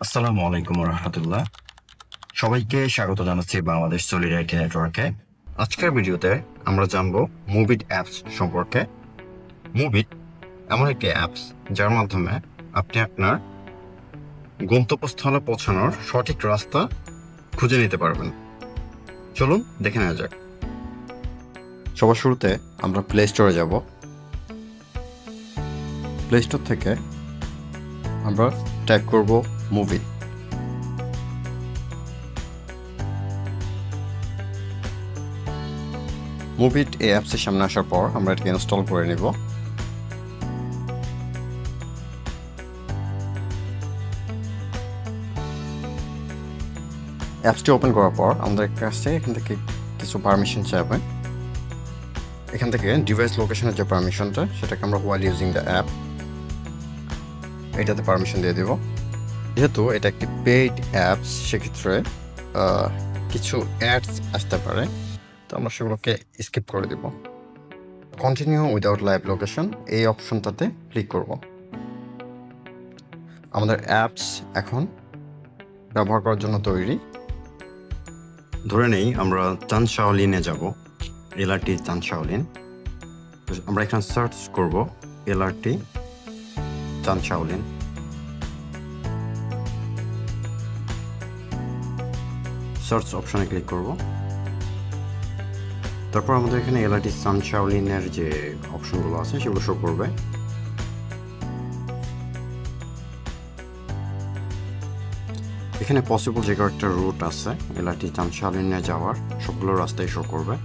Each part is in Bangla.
আসসালামু আলাইকুম রহমতুল্লাহ। সবাইকে স্বাগত জানাচ্ছি বাংলাদেশ সলিডারিটি নেটওয়ার্কে। আজকের ভিডিওতে আমরা জানব মুভিট অ্যাপস সম্পর্কে। মুভিট এমন একটি অ্যাপস যার মাধ্যমে আপনি আপনার গন্তব্যস্থলে পৌঁছানোর সঠিক রাস্তা খুঁজে নিতে পারবেন। চলুন দেখে নেওয়া যাক। সবার শুরুতে আমরা প্লে স্টোরে যাব। প্লে স্টোর থেকে আমরা টাইপ করব মুভিট। মুভিট এই অ্যাপসের সামনে আসার পর আমরা এটাকে ইনস্টল করে নেব। অ্যাপসটি ওপেন করার পর আমাদের কাছে এখান থেকে কিছু পারমিশন চাইবে। এখান থেকে ডিভাইস লোকেশনের যে পারমিশনটা সেটাকে আমরা হোয়াইল ইউজিং দ্য অ্যাপ এটাতে পারমিশন দিয়ে দেব। যেহেতু এটা একটি পেইড অ্যাপস সেক্ষেত্রে কিছু অ্যাডস আসতে পারে, তো আমরা সেগুলোকে স্কিপ করে দেব। কন্টিনিউ উইদাউট লাইভ লোকেশন এই অপশনটাতে ক্লিক করব। আমাদের অ্যাপস এখন ব্যবহার করার জন্য তৈরি। ধরে নেই আমরা চানশাওলিনে যাব, এলআরটি চানশাওলিন। আমরা এখানে সার্চ করব এলআরটি চানশাওলিন। সার্চ অপশনে ক্লিক করব। তারপর আমাদের এখানে এলআরটি চানশাওলিনের যে অপশনগুলো আছে সেগুলো শো করবে। এখানে পসিবল যে কয়েকটা রুট আছে এলআরটি চানশাওলিনে যাওয়ার, সবগুলো রাস্তায় শো করবে।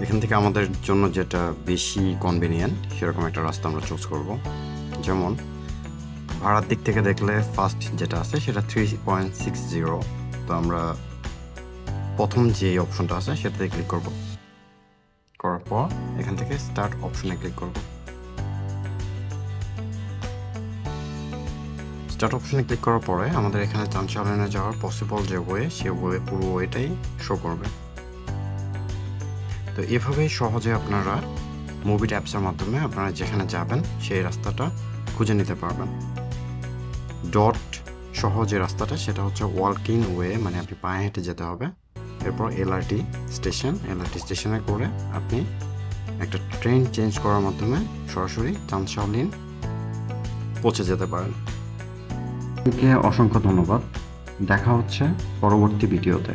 এখান থেকে আমাদের জন্য যেটা বেশি কনভিনিয়েন্ট সেরকম একটা রাস্তা আমরা চুজ করব। যেমন ভাড়ার দিক থেকে দেখলে ফার্স্ট যেটা আছে সেটা 3.60। তো আমরা প্রথম যে অপশনটা আছে সেটাতে ক্লিক করব। করার পর এখান থেকে স্টার্ট অপশনে ক্লিক করব। স্টার্ট অপশনে ক্লিক করার পরে আমাদের এখানে চানশাওলিনে যাওয়ার পসিবল যে ওয়ে, সে পুরো ওয়েটাই শো করবে। তো এভাবেই সহজে আপনারা মুভিট অ্যাপসের মাধ্যমে আপনারা যেখানে যাবেন সেই রাস্তাটা খুঁজে নিতে পারবেন। ডট সহ যে রাস্তাটা সেটা হচ্ছে ওয়াকিং ওয়ে, মানে আপনি পায়ে হেঁটে যেতে হবে। এরপর এলআরটি স্টেশনে করে আপনি একটা ট্রেন চেঞ্জ করার মাধ্যমে সরাসরি চানশাওলিন পৌঁছে যেতে পারেন। অসংখ্য ধন্যবাদ। দেখা হচ্ছে পরবর্তী ভিডিওতে।